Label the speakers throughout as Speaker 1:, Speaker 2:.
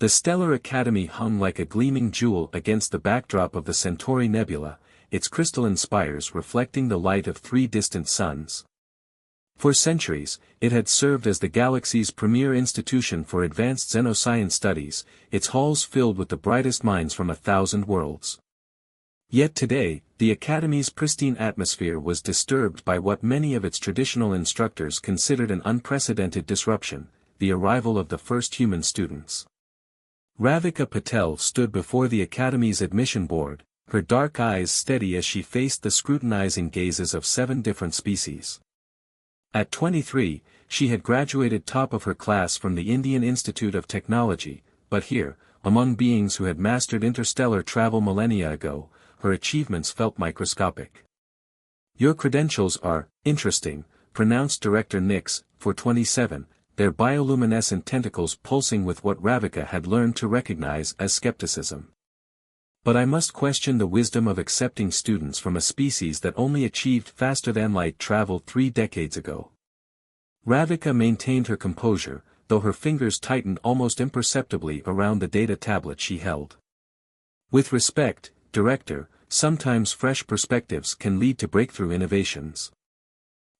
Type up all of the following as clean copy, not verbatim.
Speaker 1: The stellar academy hung like a gleaming jewel against the backdrop of the Centauri nebula, its crystalline spires reflecting the light of 3 distant suns. For centuries, it had served as the galaxy's premier institution for advanced xenoscience studies, its halls filled with the brightest minds from 1,000 worlds. Yet today, the Academy's pristine atmosphere was disturbed by what many of its traditional instructors considered an unprecedented disruption, the arrival of the first human students. Radhika Patel stood before the Academy's admission board, her dark eyes steady as she faced the scrutinizing gazes of 7 different species. At 23, she had graduated top of her class from the Indian Institute of Technology, but here, among beings who had mastered interstellar travel millennia ago, her achievements felt microscopic. "Your credentials are interesting," pronounced Director Nix, for 27, their bioluminescent tentacles pulsing with what Radhika had learned to recognize as skepticism. "But I must question the wisdom of accepting students from a species that only achieved faster-than-light travel 3 decades ago." Radhika maintained her composure, though her fingers tightened almost imperceptibly around the data tablet she held. "With respect, Director, sometimes fresh perspectives can lead to breakthrough innovations."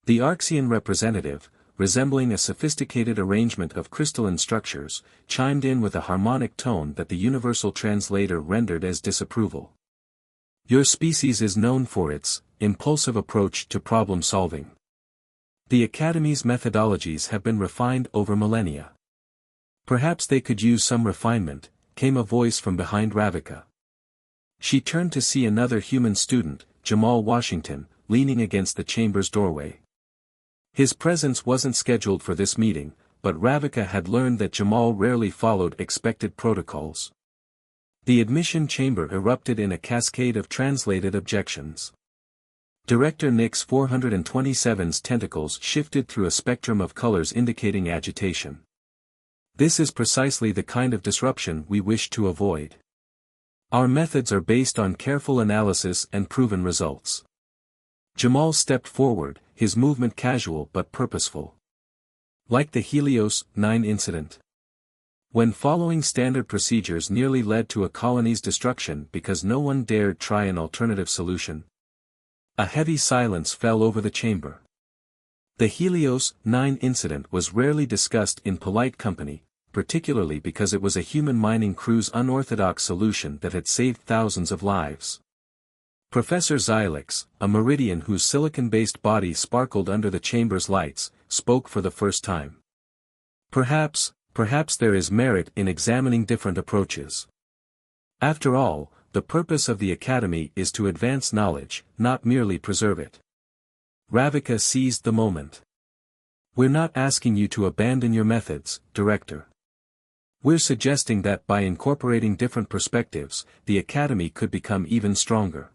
Speaker 1: The Arxian representative, resembling a sophisticated arrangement of crystalline structures, chimed in with a harmonic tone that the universal translator rendered as disapproval. "Your species is known for its impulsive approach to problem-solving. The Academy's methodologies have been refined over millennia. Perhaps they could use some refinement," came a voice from behind Radhika. She turned to see another human student, Jamal Washington, leaning against the chamber's doorway. His presence wasn't scheduled for this meeting, but Radhika had learned that Jamal rarely followed expected protocols. The admission chamber erupted in a cascade of translated objections. Director Nix 427's tentacles shifted through a spectrum of colors indicating agitation. "This is precisely the kind of disruption we wish to avoid. Our methods are based on careful analysis and proven results." Jamal stepped forward, his movement casual but purposeful. Like the Helios 9 incident. When following standard procedures nearly led to a colony's destruction because no one dared try an alternative solution. A heavy silence fell over the chamber. The Helios 9 incident was rarely discussed in polite company, particularly because it was a human mining crew's unorthodox solution that had saved thousands of lives. Professor Xylix, a meridian whose silicon-based body sparkled under the chamber's lights, spoke for the first time. Perhaps there is merit in examining different approaches. After all, the purpose of the Academy is to advance knowledge, not merely preserve it." Radhika seized the moment. "We're not asking you to abandon your methods, Director. We're suggesting that by incorporating different perspectives, the Academy could become even stronger.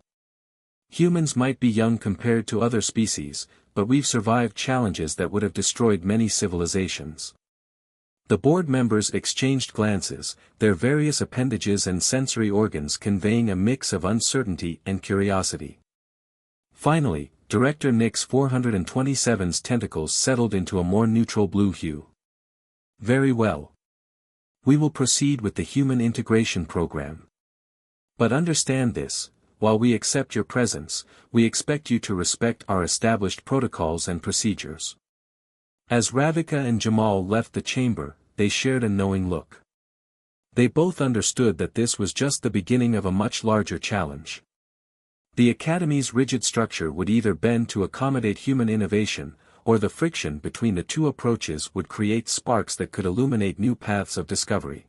Speaker 1: Humans might be young compared to other species, but we've survived challenges that would have destroyed many civilizations." The board members exchanged glances, their various appendages and sensory organs conveying a mix of uncertainty and curiosity. Finally, Director Nix 427's tentacles settled into a more neutral blue hue. "Very well. We will proceed with the Human Integration Program. But understand this. While we accept your presence, we expect you to respect our established protocols and procedures." As Radhika and Jamal left the chamber, they shared a knowing look. They both understood that this was just the beginning of a much larger challenge. The Academy's rigid structure would either bend to accommodate human innovation, or the friction between the two approaches would create sparks that could illuminate new paths of discovery.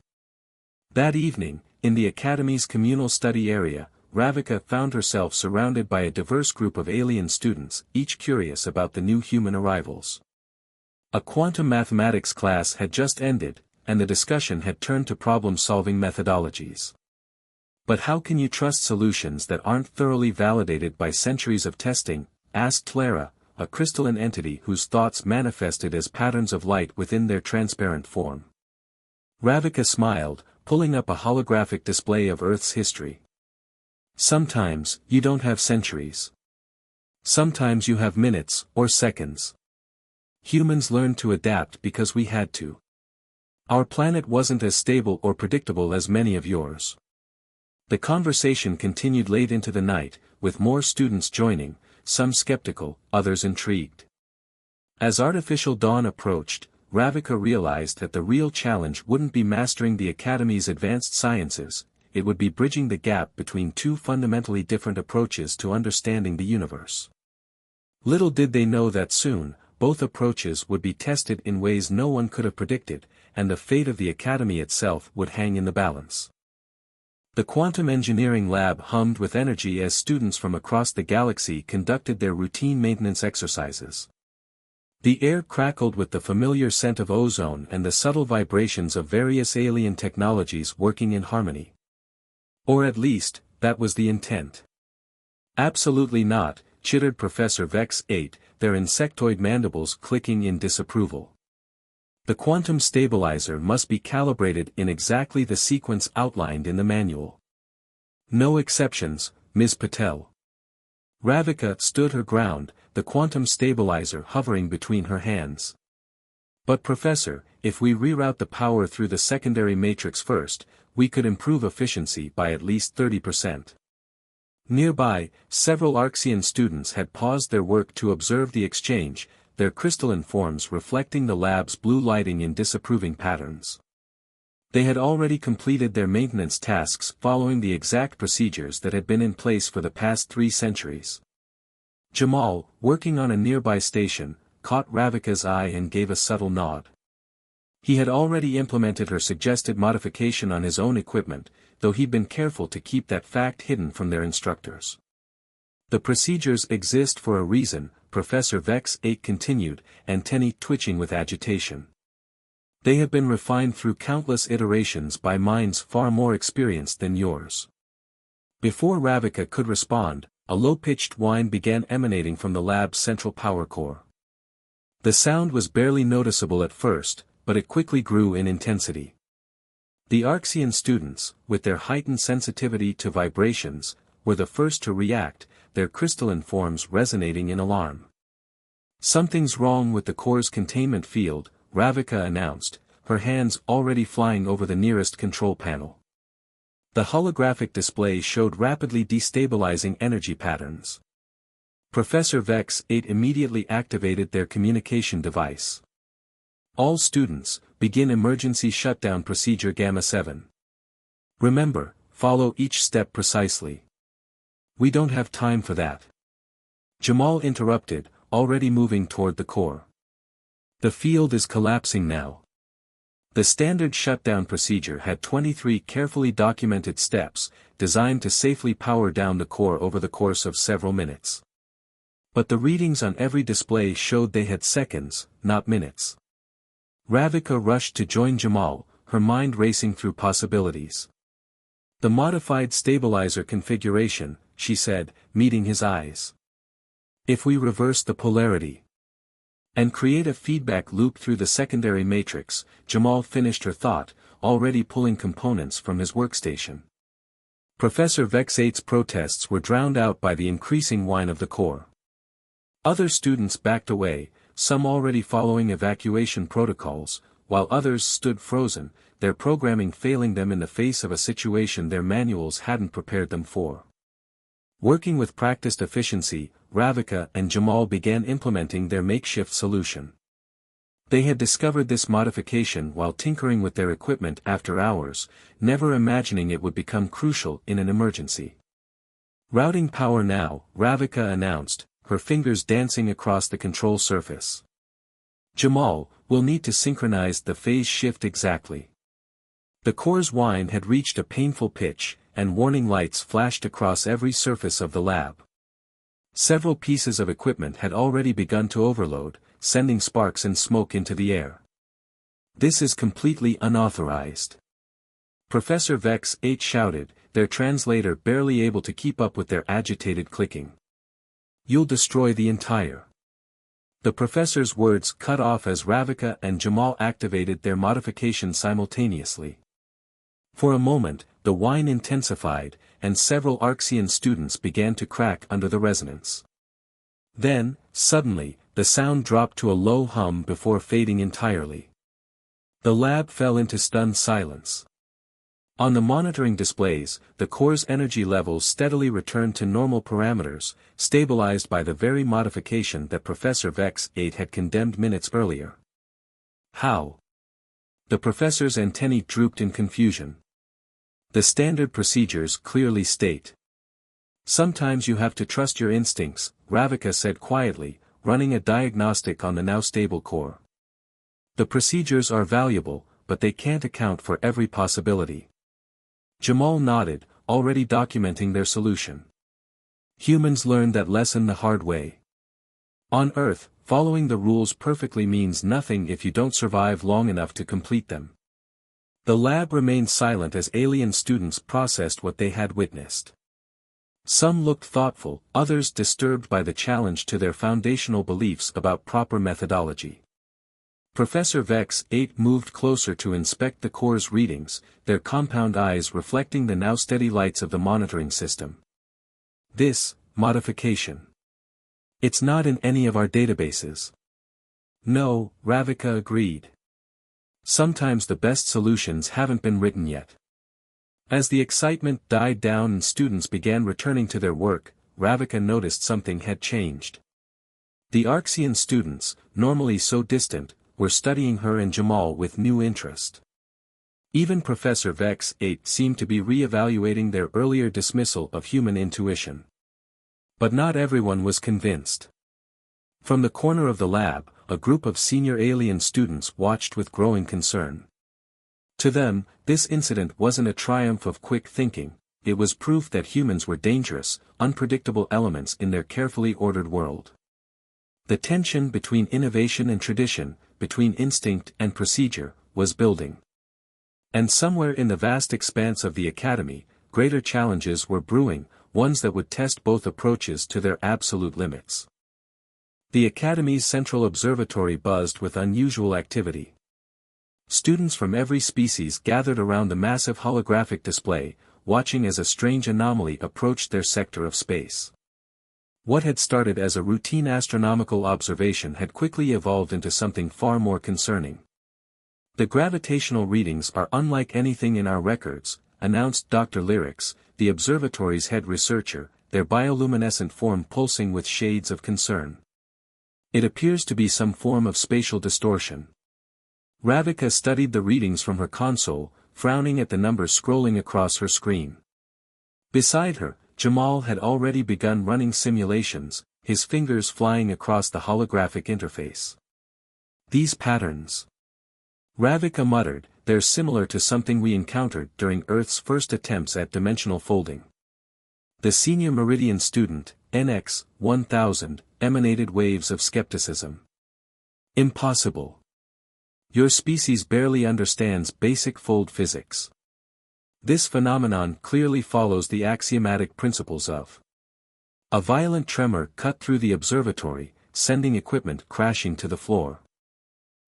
Speaker 1: That evening, in the Academy's communal study area, Radhika found herself surrounded by a diverse group of alien students, each curious about the new human arrivals. A quantum mathematics class had just ended, and the discussion had turned to problem-solving methodologies. "But how can you trust solutions that aren't thoroughly validated by centuries of testing?" asked Clara, a crystalline entity whose thoughts manifested as patterns of light within their transparent form. Radhika smiled, pulling up a holographic display of Earth's history. "Sometimes, you don't have centuries. Sometimes you have minutes, or seconds. Humans learned to adapt because we had to. Our planet wasn't as stable or predictable as many of yours. The conversation continued late into the night, with more students joining, some skeptical, others intrigued. As artificial dawn approached, Ravika realized that the real challenge wouldn't be mastering the Academy's advanced sciences, it would be bridging the gap between two fundamentally different approaches to understanding the universe. Little did they know that soon, both approaches would be tested in ways no one could have predicted, and the fate of the Academy itself would hang in the balance. The quantum engineering lab hummed with energy as students from across the galaxy conducted their routine maintenance exercises. The air crackled with the familiar scent of ozone and the subtle vibrations of various alien technologies working in harmony. Or at least, that was the intent. Absolutely not, chittered Professor Vex 8, their insectoid mandibles clicking in disapproval. The quantum stabilizer must be calibrated in exactly the sequence outlined in the manual. No exceptions, Ms. Patel. Ravika stood her ground, the quantum stabilizer hovering between her hands. But Professor, if we reroute the power through the secondary matrix first, we could improve efficiency by at least 30%. Nearby, several Arxian students had paused their work to observe the exchange, their crystalline forms reflecting the lab's blue lighting in disapproving patterns. They had already completed their maintenance tasks following the exact procedures that had been in place for the past 3 centuries. Jamal, working on a nearby station, caught Ravika's eye and gave a subtle nod. He had already implemented her suggested modification on his own equipment, though he'd been careful to keep that fact hidden from their instructors. The procedures exist for a reason, Professor Vex 8 continued, antennae twitching with agitation. They have been refined through countless iterations by minds far more experienced than yours. Before Ravika could respond, a low-pitched whine began emanating from the lab's central power core. The sound was barely noticeable at first, but it quickly grew in intensity. The Arxian students, with their heightened sensitivity to vibrations, were the first to react, their crystalline forms resonating in alarm. Something's wrong with the core's containment field, Ravika announced, her hands already flying over the nearest control panel. The holographic display showed rapidly destabilizing energy patterns. Professor Vex 8 immediately activated their communication device. All students, begin emergency shutdown procedure Gamma 7. Remember, follow each step precisely. We don't have time for that. Jamal interrupted, already moving toward the core. The field is collapsing now. The standard shutdown procedure had 23 carefully documented steps, designed to safely power down the core over the course of several minutes. But the readings on every display showed they had seconds, not minutes. Ravika rushed to join Jamal, her mind racing through possibilities. The modified stabilizer configuration, she said, meeting his eyes. If we reverse the polarity and create a feedback loop through the secondary matrix, Jamal finished her thought, already pulling components from his workstation. Professor Vex 8's protests were drowned out by the increasing whine of the core. Other students backed away, some already following evacuation protocols, while others stood frozen, their programming failing them in the face of a situation their manuals hadn't prepared them for. Working with practiced efficiency, Ravika and Jamal began implementing their makeshift solution. They had discovered this modification while tinkering with their equipment after hours, never imagining it would become crucial in an emergency. Routing power now, Ravika announced, her fingers dancing across the control surface. Jamal, will need to synchronize the phase shift exactly. The core's whine had reached a painful pitch, and warning lights flashed across every surface of the lab. Several pieces of equipment had already begun to overload, sending sparks and smoke into the air. This is completely unauthorized. Professor Vex 8 shouted, their translator barely able to keep up with their agitated clicking. You'll destroy the entire. The professor's words cut off as Ravika and Jamal activated their modification simultaneously. For a moment, the whine intensified, and several Arxian students began to crack under the resonance. Then, suddenly, the sound dropped to a low hum before fading entirely. The lab fell into stunned silence. On the monitoring displays, the core's energy levels steadily returned to normal parameters, stabilized by the very modification that Professor Vex-8 had condemned minutes earlier. How? The professor's antennae drooped in confusion. The standard procedures clearly state. Sometimes you have to trust your instincts, Ravika said quietly, running a diagnostic on the now stable core. The procedures are valuable, but they can't account for every possibility. Jamal nodded, already documenting their solution. Humans learn that lesson the hard way. On Earth, following the rules perfectly means nothing if you don't survive long enough to complete them. The lab remained silent as alien students processed what they had witnessed. Some looked thoughtful, others disturbed by the challenge to their foundational beliefs about proper methodology. Professor Vex-8 moved closer to inspect the core's readings, their compound eyes reflecting the now steady lights of the monitoring system. This modification. It's not in any of our databases. No, Ravika agreed. Sometimes the best solutions haven't been written yet. As the excitement died down and students began returning to their work, Ravika noticed something had changed. The Arxian students, normally so distant, were studying her and Jamal with new interest. Even Professor Vex-8 seemed to be re-evaluating their earlier dismissal of human intuition. But not everyone was convinced. From the corner of the lab, a group of senior alien students watched with growing concern. To them, this incident wasn't a triumph of quick thinking, it was proof that humans were dangerous, unpredictable elements in their carefully ordered world. The tension between innovation and tradition, between instinct and procedure, was building. And somewhere in the vast expanse of the academy, greater challenges were brewing, ones that would test both approaches to their absolute limits. The academy's central observatory buzzed with unusual activity. Students from every species gathered around the massive holographic display, watching as a strange anomaly approached their sector of space. What had started as a routine astronomical observation had quickly evolved into something far more concerning. The gravitational readings are unlike anything in our records, announced Dr. Lyrics, the observatory's head researcher, their bioluminescent form pulsing with shades of concern. It appears to be some form of spatial distortion. Ravika studied the readings from her console, frowning at the numbers scrolling across her screen. Beside her, Jamal had already begun running simulations, his fingers flying across the holographic interface. These patterns. Ravika muttered, they're similar to something we encountered during Earth's first attempts at dimensional folding. The senior Meridian student, NX-1000, emanated waves of skepticism. Impossible. Your species barely understands basic fold physics. This phenomenon clearly follows the axiomatic principles of. A violent tremor cut through the observatory, sending equipment crashing to the floor.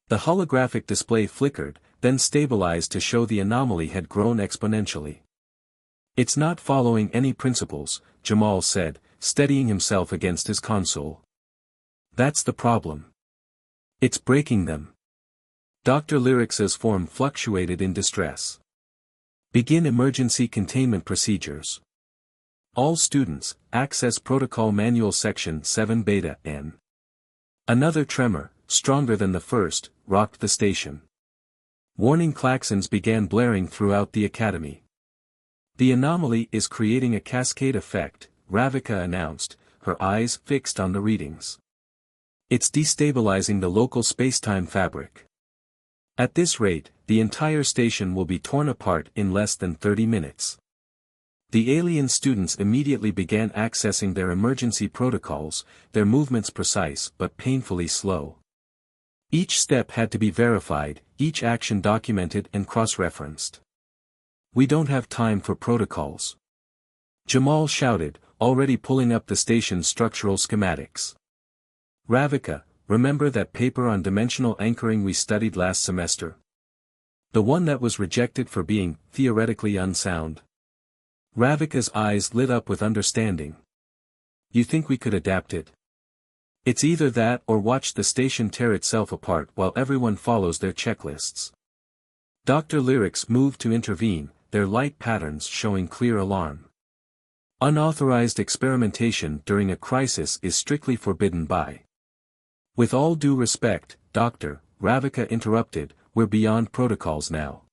Speaker 1: The holographic display flickered, then stabilized to show the anomaly had grown exponentially. It's not following any principles, Jamal said, steadying himself against his console. That's the problem. It's breaking them. Dr. Lyrics's form fluctuated in distress. Begin emergency containment procedures. All students, access Protocol Manual Section 7 Beta N. Another tremor, stronger than the first, rocked the station. Warning klaxons began blaring throughout the academy. The anomaly is creating a cascade effect, Ravika announced, her eyes fixed on the readings. It's destabilizing the local spacetime fabric. At this rate, the entire station will be torn apart in less than 30 minutes. The alien students immediately began accessing their emergency protocols, their movements precise but painfully slow. Each step had to be verified, each action documented and cross-referenced. We don't have time for protocols. Jamal shouted, already pulling up the station's structural schematics. Ravika, remember that paper on dimensional anchoring we studied last semester? The one that was rejected for being theoretically unsound. Ravika's eyes lit up with understanding. You think we could adapt it? It's either that or watch the station tear itself apart while everyone follows their checklists. Dr. Lyrics moved to intervene, their light patterns showing clear alarm. Unauthorized experimentation during a crisis is strictly forbidden by. With all due respect, Dr. Ravika interrupted, we're beyond protocols now.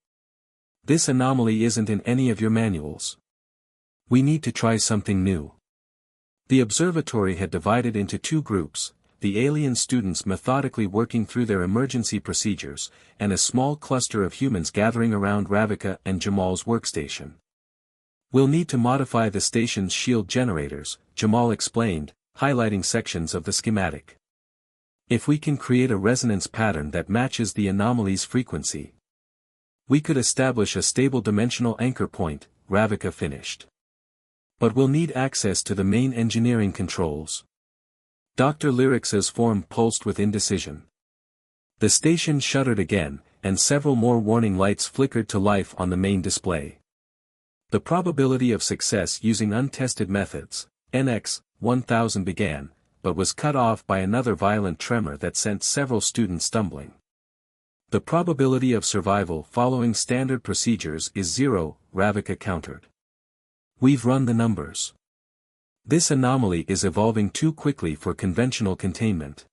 Speaker 1: This anomaly isn't in any of your manuals. We need to try something new. The observatory had divided into two groups, the alien students methodically working through their emergency procedures, and a small cluster of humans gathering around Ravika and Jamal's workstation. We'll need to modify the station's shield generators, Jamal explained, highlighting sections of the schematic. If we can create a resonance pattern that matches the anomaly's frequency, we could establish a stable dimensional anchor point, Ravika finished. But we'll need access to the main engineering controls. Dr. Lyrics's form pulsed with indecision. The station shuddered again, and several more warning lights flickered to life on the main display. The probability of success using untested methods, NX 1000 began, but was cut off by another violent tremor that sent several students stumbling. The probability of survival following standard procedures is 0, Ravika countered. We've run the numbers. This anomaly is evolving too quickly for conventional containment.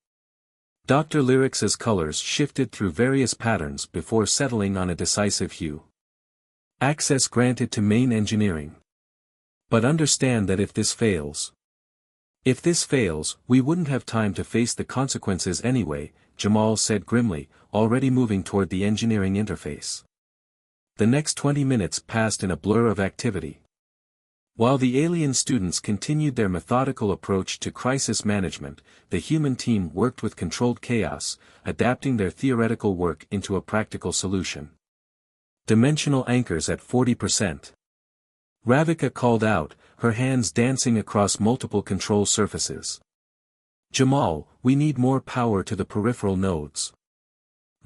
Speaker 1: Dr. Lyrics's colors shifted through various patterns before settling on a decisive hue. Access granted to main engineering. But understand that if this fails, we wouldn't have time to face the consequences anyway, Jamal said grimly, already moving toward the engineering interface. The next 20 minutes passed in a blur of activity. While the alien students continued their methodical approach to crisis management, the human team worked with controlled chaos, adapting their theoretical work into a practical solution. Dimensional anchors at 40%. Ravika called out, her hands dancing across multiple control surfaces. Jamal, we need more power to the peripheral nodes.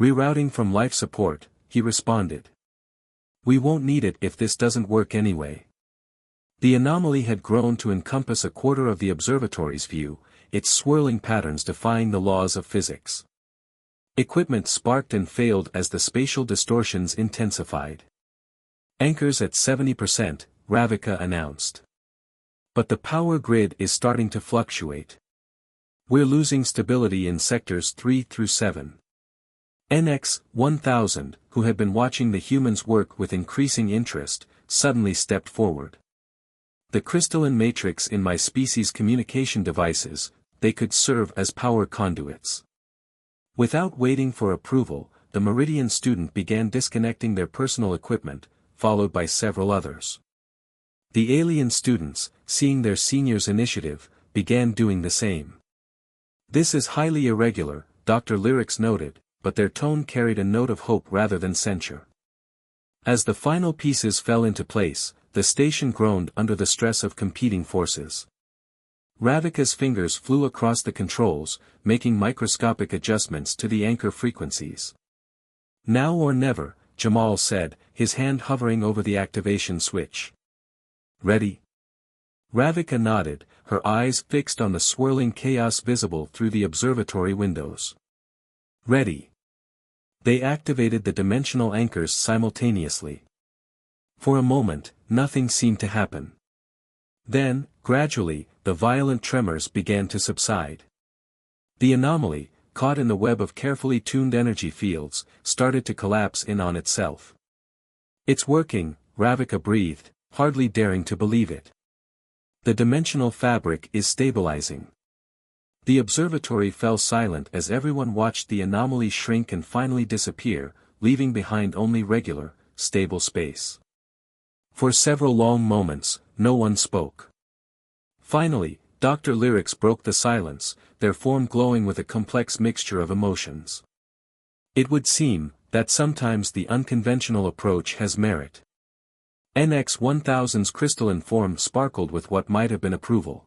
Speaker 1: Rerouting from life support, he responded. We won't need it if this doesn't work anyway. The anomaly had grown to encompass a quarter of the observatory's view, its swirling patterns defying the laws of physics. Equipment sparked and failed as the spatial distortions intensified. Anchors at 70%, Ravika announced. But the power grid is starting to fluctuate. We're losing stability in sectors 3 through 7. NX 1000, who had been watching the humans work with increasing interest, suddenly stepped forward. The crystalline matrix in my species' communication devices, they could serve as power conduits. Without waiting for approval, the Meridian student began disconnecting their personal equipment, followed by several others. The alien students, seeing their senior's initiative, began doing the same. This is highly irregular, Dr. Lyrics noted, but their tone carried a note of hope rather than censure. As the final pieces fell into place, the station groaned under the stress of competing forces. Ravika's fingers flew across the controls, making microscopic adjustments to the anchor frequencies. Now or never, Jamal said, his hand hovering over the activation switch. Ready? Ravika nodded, her eyes fixed on the swirling chaos visible through the observatory windows. Ready. They activated the dimensional anchors simultaneously. For a moment, nothing seemed to happen. Then, gradually, the violent tremors began to subside. The anomaly, caught in the web of carefully tuned energy fields, started to collapse in on itself. It's working, Ravika breathed, hardly daring to believe it. The dimensional fabric is stabilizing. The observatory fell silent as everyone watched the anomaly shrink and finally disappear, leaving behind only regular, stable space. For several long moments, no one spoke. Finally, Dr. Lyrics broke the silence, their form glowing with a complex mixture of emotions. It would seem that sometimes the unconventional approach has merit. NX 1000's crystalline form sparkled with what might have been approval.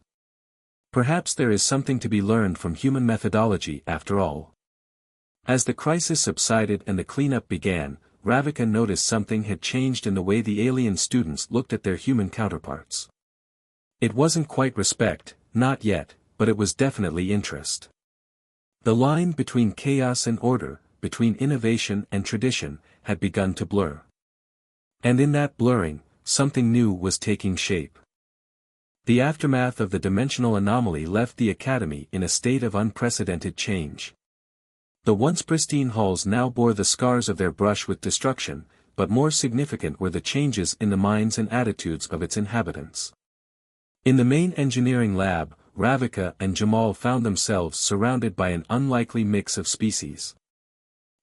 Speaker 1: Perhaps there is something to be learned from human methodology after all. As the crisis subsided and the cleanup began, Ravika noticed something had changed in the way the alien students looked at their human counterparts. It wasn't quite respect, not yet, but it was definitely interest. The line between chaos and order, between innovation and tradition, had begun to blur. And in that blurring, something new was taking shape. The aftermath of the dimensional anomaly left the Academy in a state of unprecedented change. The once pristine halls now bore the scars of their brush with destruction, but more significant were the changes in the minds and attitudes of its inhabitants. In the main engineering lab, Ravika and Jamal found themselves surrounded by an unlikely mix of species.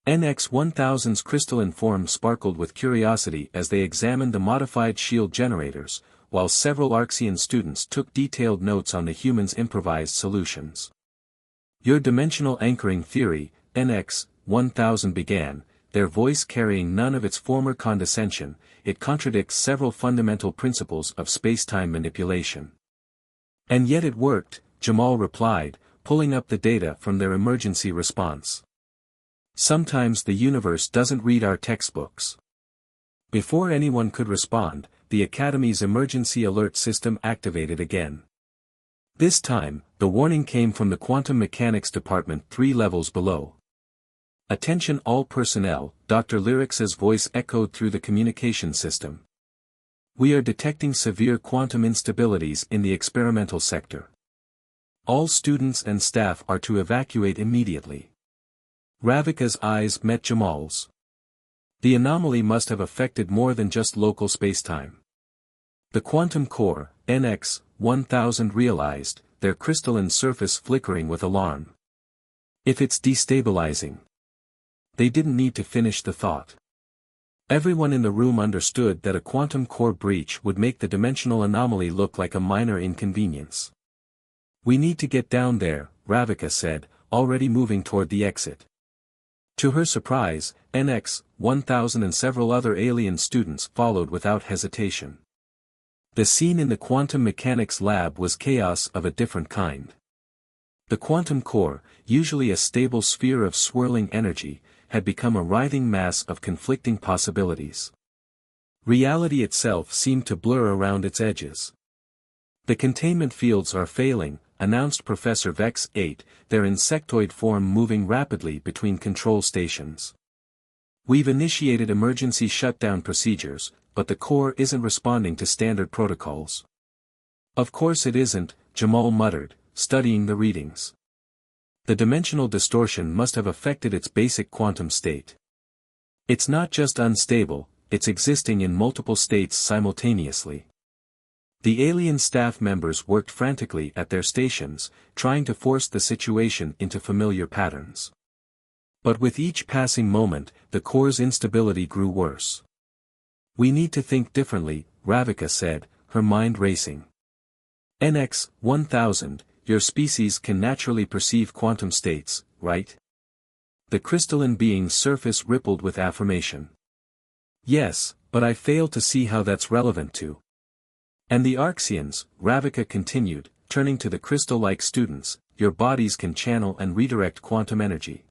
Speaker 1: NX-1000's crystalline form sparkled with curiosity as they examined the modified shield generators, while several Arxian students took detailed notes on the humans' improvised solutions. "Your dimensional anchoring theory," NX-1000 began, their voice carrying none of its former condescension, "it contradicts several fundamental principles of space-time manipulation." "And yet it worked," Jamal replied, pulling up the data from their emergency response. "Sometimes the universe doesn't read our textbooks." Before anyone could respond, the Academy's emergency alert system activated again. This time, the warning came from the Quantum Mechanics Department 3 levels below. "Attention all personnel," Dr. Lyrix's voice echoed through the communication system. "We are detecting severe quantum instabilities in the experimental sector. All students and staff are to evacuate immediately." Ravika's eyes met Jamal's. The anomaly must have affected more than just local spacetime. The quantum core, NX-1000 realized, their crystalline surface flickering with alarm. "If it's destabilizing." They didn't need to finish the thought. Everyone in the room understood that a quantum core breach would make the dimensional anomaly look like a minor inconvenience. "We need to get down there," Ravika said, already moving toward the exit. To her surprise, NX-1000 and several other alien students followed without hesitation. The scene in the quantum mechanics lab was chaos of a different kind. The quantum core, usually a stable sphere of swirling energy, had become a writhing mass of conflicting possibilities. Reality itself seemed to blur around its edges. "The containment fields are failing," announced Professor Vex 8, their insectoid form moving rapidly between control stations. "We've initiated emergency shutdown procedures, but the core isn't responding to standard protocols." "Of course it isn't," Jamal muttered, studying the readings. "The dimensional distortion must have affected its basic quantum state. It's not just unstable, it's existing in multiple states simultaneously." The alien staff members worked frantically at their stations, trying to force the situation into familiar patterns. But with each passing moment, the core's instability grew worse. "We need to think differently," Ravika said, her mind racing. "NX-1000, your species can naturally perceive quantum states, right?" The crystalline being's surface rippled with affirmation. "Yes, but I fail to see how that's relevant to." "And the Arxians," Ravika continued, turning to the crystal-like students, "your bodies can channel and redirect quantum energy."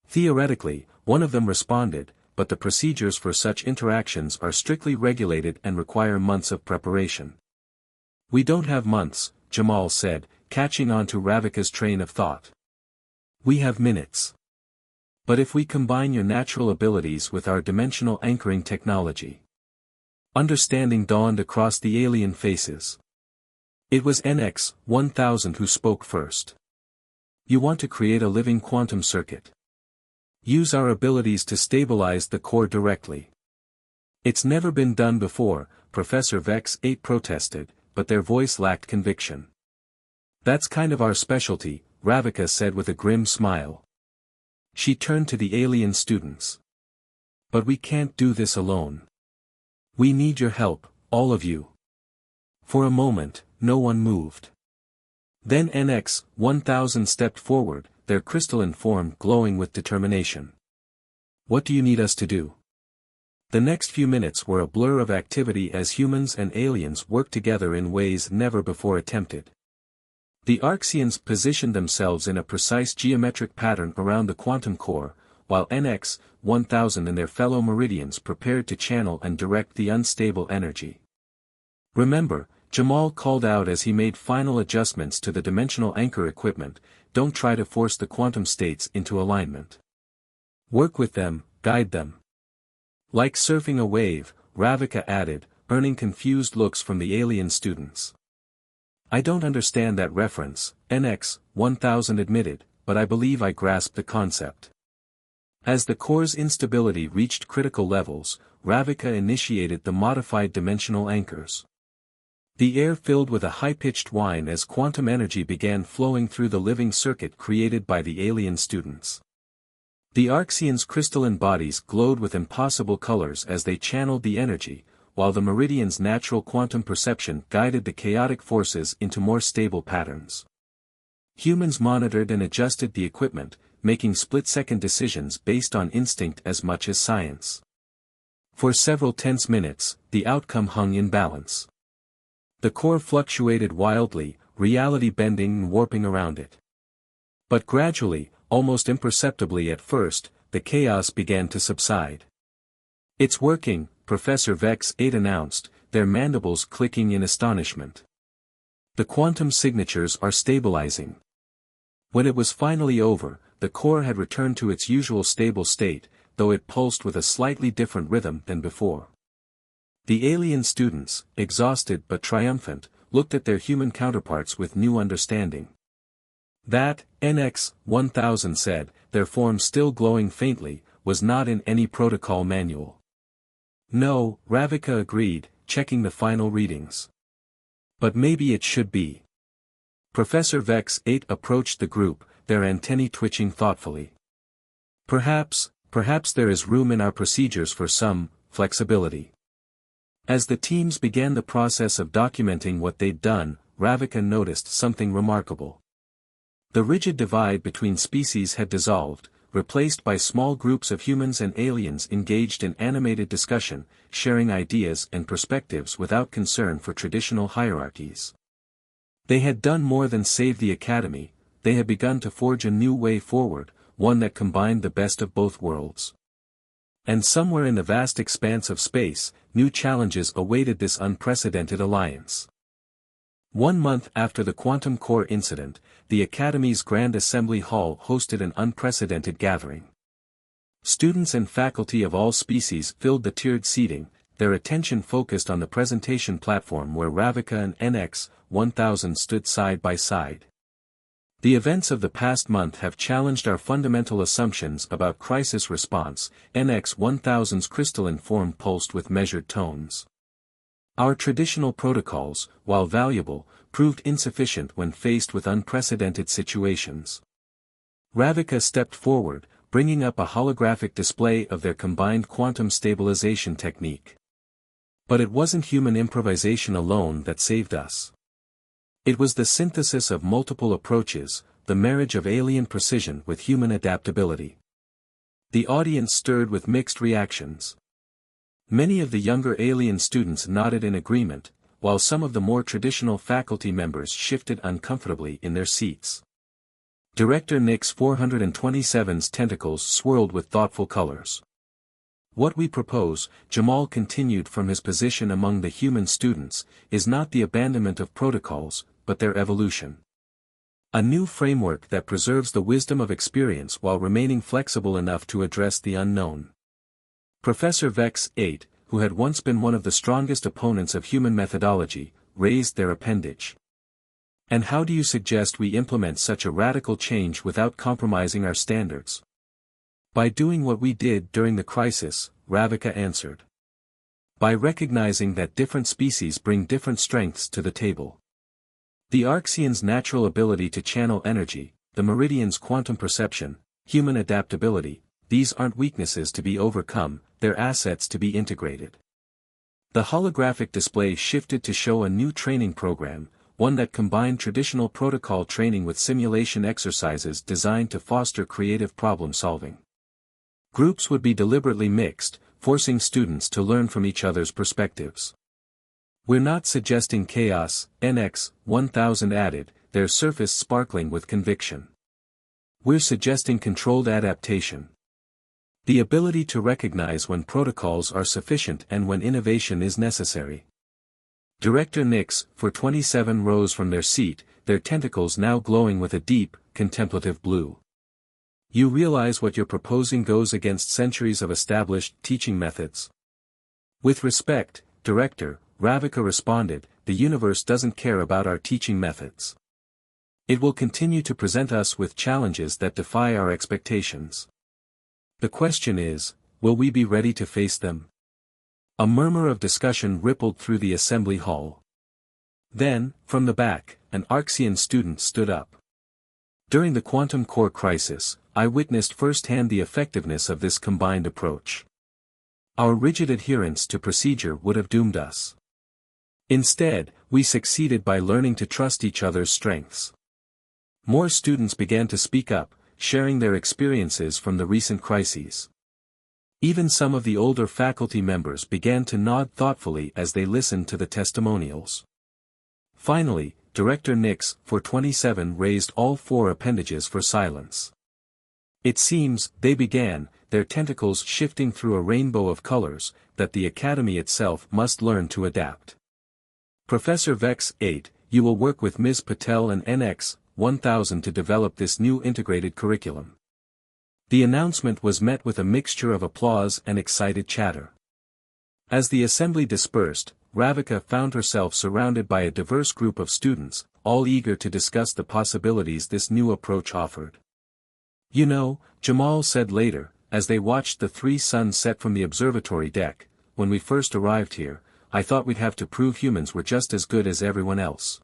Speaker 1: Theoretically, one of them responded, "but the procedures for such interactions are strictly regulated and require months of preparation." "We don't have months," Jamal said, catching on to Ravika's train of thought. "We have minutes. But if we combine your natural abilities with our dimensional anchoring technology." Understanding dawned across the alien faces. It was NX-1000 who spoke first. "You want to create a living quantum circuit. Use our abilities to stabilize the core directly." "It's never been done before," Professor Vex 8 protested, but their voice lacked conviction. "That's kind of our specialty," Ravika said with a grim smile. She turned to the alien students. "But we can't do this alone. We need your help, all of you." For a moment, no one moved. Then NX-1000 stepped forward, their crystalline form glowing with determination. "What do you need us to do?" The next few minutes were a blur of activity as humans and aliens worked together in ways never before attempted. The Arxians positioned themselves in a precise geometric pattern around the quantum core, while NX-1000 and their fellow Meridians prepared to channel and direct the unstable energy. "Remember," Jamal called out as he made final adjustments to the dimensional anchor equipment, "don't try to force the quantum states into alignment. Work with them, guide them. Like surfing a wave, Ravika added, earning confused looks from the alien students. I don't understand that reference, NX-1000 admitted, but I believe I grasp the concept. As the core's instability reached critical levels, Ravika initiated the modified dimensional anchors. The air filled with a high-pitched whine as quantum energy began flowing through the living circuit created by the alien students. The Arxians' crystalline bodies glowed with impossible colors as they channeled the energy, while the Meridian's natural quantum perception guided the chaotic forces into more stable patterns. Humans monitored and adjusted the equipment, making split-second decisions based on instinct as much as science. For several tense minutes, the outcome hung in balance. The core fluctuated wildly, reality bending and warping around it. But gradually, almost imperceptibly at first, the chaos began to subside. It's working, Professor Vex 8 announced, their mandibles clicking in astonishment. The quantum signatures are stabilizing. When it was finally over, the core had returned to its usual stable state, though it pulsed with a slightly different rhythm than before. The alien students, exhausted but triumphant, looked at their human counterparts with new understanding. That, NX-1000 said, their form still glowing faintly, was not in any protocol manual. No, Ravika agreed, checking the final readings. But maybe it should be. Professor Vex 8 approached the group, their antennae twitching thoughtfully. Perhaps there is room in our procedures for some flexibility. As the teams began the process of documenting what they'd done, Ravika noticed something remarkable. The rigid divide between species had dissolved, replaced by small groups of humans and aliens engaged in animated discussion, sharing ideas and perspectives without concern for traditional hierarchies. They had done more than save the Academy, they had begun to forge a new way forward, one that combined the best of both worlds. And somewhere in the vast expanse of space, new challenges awaited this unprecedented alliance. 1 month after the quantum core incident, the Academy's Grand Assembly Hall hosted an unprecedented gathering. Students and faculty of all species filled the tiered seating, their attention focused on the presentation platform where Ravika and NX-1000 stood side by side. The events of the past month have challenged our fundamental assumptions about crisis response, NX-1000's crystalline form pulsed with measured tones. Our traditional protocols, while valuable, proved insufficient when faced with unprecedented situations. Ravika stepped forward, bringing up a holographic display of their combined quantum stabilization technique. But it wasn't human improvisation alone that saved us. It was the synthesis of multiple approaches, the marriage of alien precision with human adaptability. The audience stirred with mixed reactions. Many of the younger alien students nodded in agreement, while some of the more traditional faculty members shifted uncomfortably in their seats. Director Nix 427's tentacles swirled with thoughtful colors. What we propose, Jamal continued from his position among the human students, is not the abandonment of protocols, but their evolution. A new framework that preserves the wisdom of experience while remaining flexible enough to address the unknown. Professor Vex 8, who had once been one of the strongest opponents of human methodology, raised their appendage. And how do you suggest we implement such a radical change without compromising our standards? By doing what we did during the crisis, Ravika answered. By recognizing that different species bring different strengths to the table. The Arxians' natural ability to channel energy, the Meridian's quantum perception, human adaptability, these aren't weaknesses to be overcome, they're assets to be integrated. The holographic display shifted to show a new training program, one that combined traditional protocol training with simulation exercises designed to foster creative problem-solving. Groups would be deliberately mixed, forcing students to learn from each other's perspectives. We're not suggesting chaos, NX-1000 added, their surface sparkling with conviction. We're suggesting controlled adaptation. The ability to recognize when protocols are sufficient and when innovation is necessary. Director Nix 427 rose from their seat, their tentacles now glowing with a deep, contemplative blue. You realize what you're proposing goes against centuries of established teaching methods. With respect, Director, Ravika responded, the universe doesn't care about our teaching methods. It will continue to present us with challenges that defy our expectations. The question is, will we be ready to face them? A murmur of discussion rippled through the assembly hall. Then, from the back, an Arxian student stood up. During the quantum core crisis, I witnessed firsthand the effectiveness of this combined approach. Our rigid adherence to procedure would have doomed us. Instead, we succeeded by learning to trust each other's strengths. More students began to speak up, sharing their experiences from the recent crises. Even some of the older faculty members began to nod thoughtfully as they listened to the testimonials. Finally, Director Nix, for 27, raised all 4 appendages for silence. It seems, they began, their tentacles shifting through a rainbow of colors, that the Academy itself must learn to adapt. Professor Vex 8, you will work with Ms. Patel and NX 1000 to develop this new integrated curriculum. The announcement was met with a mixture of applause and excited chatter. As the assembly dispersed, Ravika found herself surrounded by a diverse group of students, all eager to discuss the possibilities this new approach offered. You know, Jamal said later, as they watched the 3 suns set from the observatory deck, when we first arrived here, I thought we'd have to prove humans were just as good as everyone else.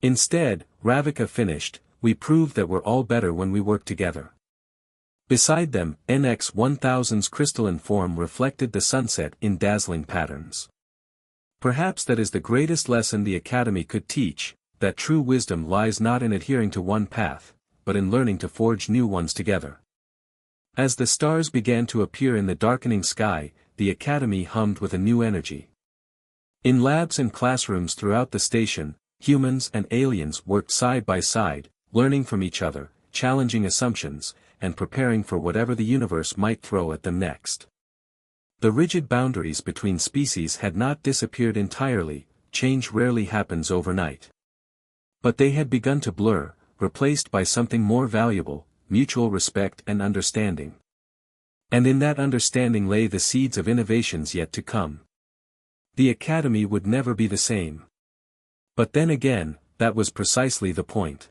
Speaker 1: Instead, Ravika finished, we proved that we're all better when we work together. Beside them, NX 1000's crystalline form reflected the sunset in dazzling patterns. Perhaps that is the greatest lesson the Academy could teach, that true wisdom lies not in adhering to one path, but in learning to forge new ones together. As the stars began to appear in the darkening sky, the Academy hummed with a new energy. In labs and classrooms throughout the station, humans and aliens worked side by side, learning from each other, challenging assumptions, and preparing for whatever the universe might throw at them next. The rigid boundaries between species had not disappeared entirely, change rarely happens overnight. But they had begun to blur, replaced by something more valuable, mutual respect and understanding. And in that understanding lay the seeds of innovations yet to come. The Academy would never be the same. But then again, that was precisely the point.